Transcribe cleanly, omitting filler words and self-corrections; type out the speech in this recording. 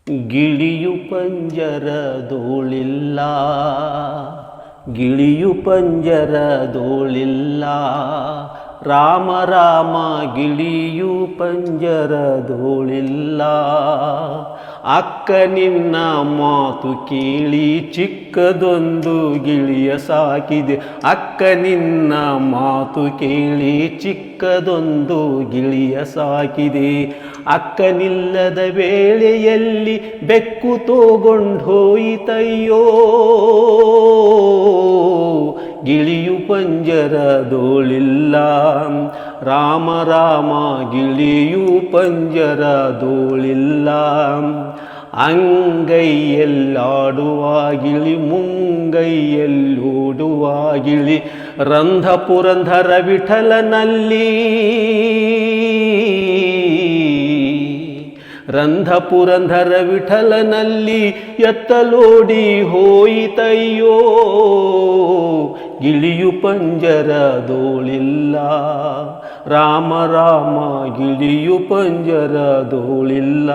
ಗಿಳಿಯು ಪಂಜರದೋಳಿಲ್ಲ, ಗಿಳಿಯು ಪಂಜರದೋಳಿಲ್ಲ, ರಾಮ ರಾಮ ಗಿಳಿಯು ಪಂಜರದೋಳಿಲ್ಲ. ಅಕ್ಕ ನಿನ್ನ ಮಾತು ಕೇಳಿ ಚಿಕ್ಕದೊಂದು ಗಿಳಿಯ ಸಾಕಿದೆ, ಅಕ್ಕ ನಿನ್ನ ಮಾತು ಕೇಳಿ ಚಿಕ್ಕದೊಂದು ಗಿಳಿಯ ಸಾಕಿದೆ. ಅಕ್ಕನಿಲ್ಲದ ವೇಳೆಯಲ್ಲಿ ಬೆಕ್ಕು ತೋಗೊಂಡೋಯಿತಯ್ಯೋ, ಗಿಳಿಯು ಪಂಜರದೋಳಿಲ್ಲ, ರಾಮ ರಾಮ ಗಿಳಿಯು ಪಂಜರದೋಳಿಲ್ಲ. ಅಂಗೈಯಲ್ಲಾಡುವ ಗಿಳಿ ಮುಂಗೈಯಲ್ಲೋಡುವ ಗಿಳಿ, ರಂಧ ಪುರಂದರ ವಿಠಲನಲ್ಲಿ, ರಂಧ ಪುರಂದರ ವಿಠಲನಲ್ಲಿ ಎತ್ತಲೋಡಿ ಹೋಯಿತಯ್ಯೋ, ಗಿಳಿಯು ಪಂಜರದೋಳಿಲ್ಲ, ರಾಮ ರಾಮ ಗಿಳಿಯು ಪಂಜರದೋಳಿಲ್ಲ.